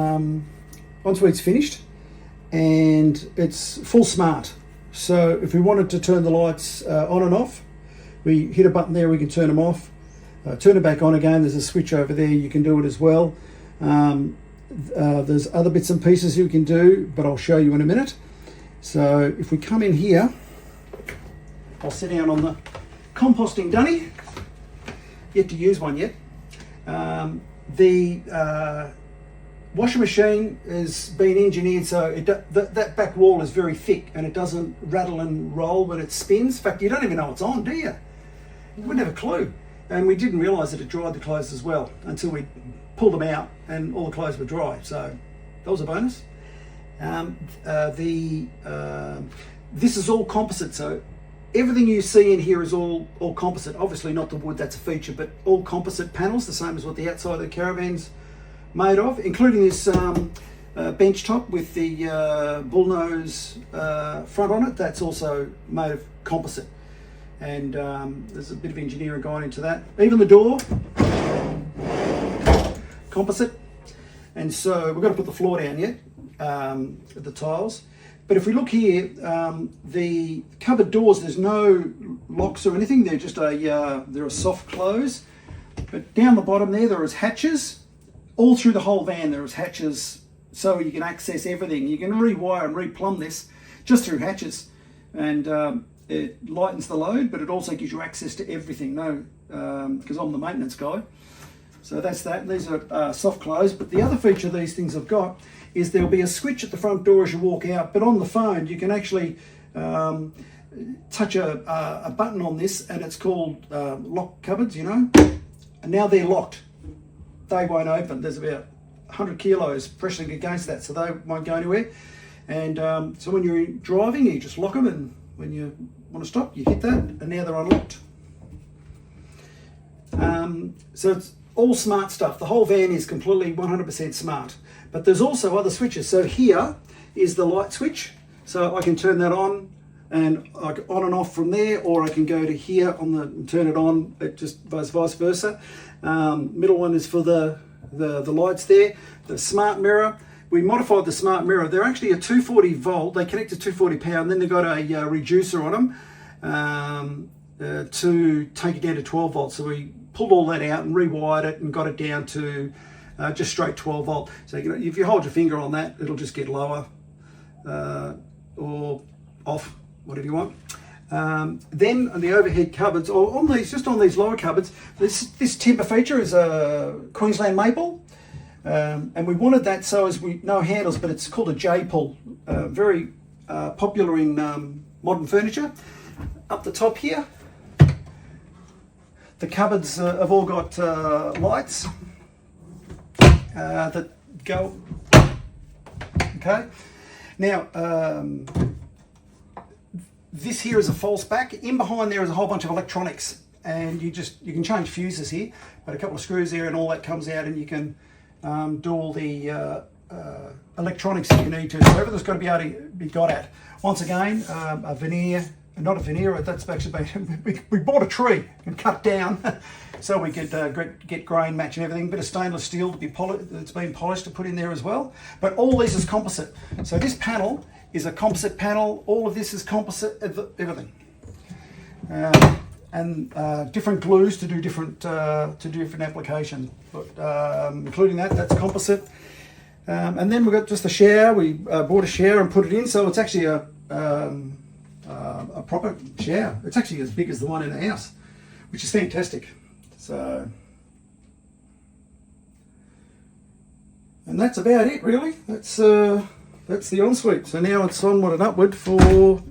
Ensuite's finished and it's full smart. So if we wanted to turn the lights on and off, we hit a button there, we can turn them off. Turn it back on again, there's a switch over there, you can do it as well. There's other bits and pieces you can do, but I'll show you in a minute. So if we come in here, I'll sit down on the composting dunny. Yet to use one yet. The washing machine has been engineered so that back wall is very thick and it doesn't rattle and roll when it spins. In fact, you don't even know it's on, do you? You wouldn't have a clue. And we didn't realise that it dried the clothes as well until we pulled them out and all the clothes were dry. So that was a bonus. This is all composite, so everything you see in here is all composite. Obviously not the wood, that's a feature, but all composite panels, the same as what the outside of the Caravan's made of, including this bench top with the bullnose front on it. That's also made of composite. And there's a bit of engineering going into that. Even the door, composite. And so we've got to put the floor down yet, the tiles. But if we look here, the cupboard doors, there's no locks or anything. They're just they're a soft close. But down the bottom there is hatches. All through the whole van there is hatches, so you can access everything. You can rewire and replumb this just through hatches. And it lightens the load, but it also gives you access to everything. No, because I'm the maintenance guy. So that's that. These are soft close. But the other feature these things have got is there'll be a switch at the front door as you walk out, but on the phone you can actually touch a button on this, and it's called lock cupboards, you know. And now they're locked. They won't open. There's about 100 kilos pressing against that, so they won't go anywhere. And so when you're driving, you just lock them, and when you want to stop, you hit that, and now they're unlocked. So it's all smart stuff. The whole van is completely 100% smart. But there's also other switches. So here is the light switch. So I can turn that on and on and off from there, or I can go to here and turn it on. It just goes vice versa. Middle one is for the lights there. The smart mirror. We modified the smart mirror. They're actually a 240 volt. They connect to 240 power, and then they've got a reducer on them to take it down to 12 volts. So we pulled all that out and rewired it and got it down to just straight 12 volt. So if you hold your finger on that, it'll just get lower or off, whatever you want. Then on the overhead cupboards, or on these lower cupboards, this timber feature is a Queensland maple. And we wanted that so as no handles, but it's called a J-pull, very popular in modern furniture. Up the top here, the cupboards have all got lights that go. Okay, now this here is a false back. In behind there is a whole bunch of electronics, and you can change fuses here, but a couple of screws there and all that comes out, and you can do all the electronics that you need to. So everything's got to be able to be got at. Once again, a veneer, not a veneer, that's actually been, we bought a tree and cut down so we could get grain match and everything. Bit of stainless steel to be that's been polished to put in there as well. But all this is composite. So this panel is a composite panel. All of this is composite, everything. And different glues to do different applications, but including that's composite. And then we've got just the shower. We bought a shower and put it in, so it's actually a proper shower. It's actually as big as the one in the house, which is fantastic. So, and that's about it really. That's the ensuite. So now it's onward and upward for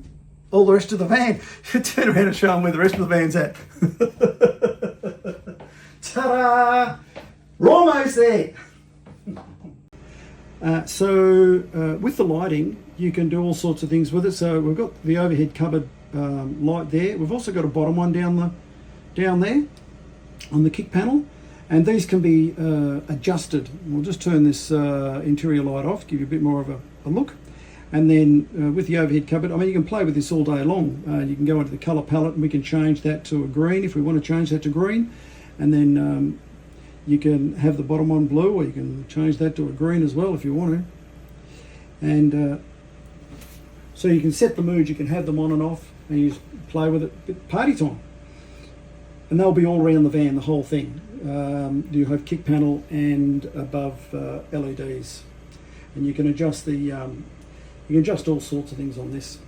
all the rest of the van. Turn around and show them where the rest of the van's at. Ta-da! We're almost there. With the lighting, you can do all sorts of things with it. So we've got the overhead cupboard light there. We've also got a bottom one down there on the kick panel, and these can be adjusted. We'll just turn this interior light off, give you a bit more of a look. And then with the overhead cupboard, I mean, you can play with this all day long. You can go into the colour palette and we can change that to a green if we want to change that to green. And then You can have the bottom one blue, or you can change that to a green as well if you want to. And so you can set the mood, you can have them on and off, and you just play with it. Party time. And they'll be all around the van, the whole thing. You have kick panel and above LEDs. And you can adjust the you can adjust all sorts of things on this.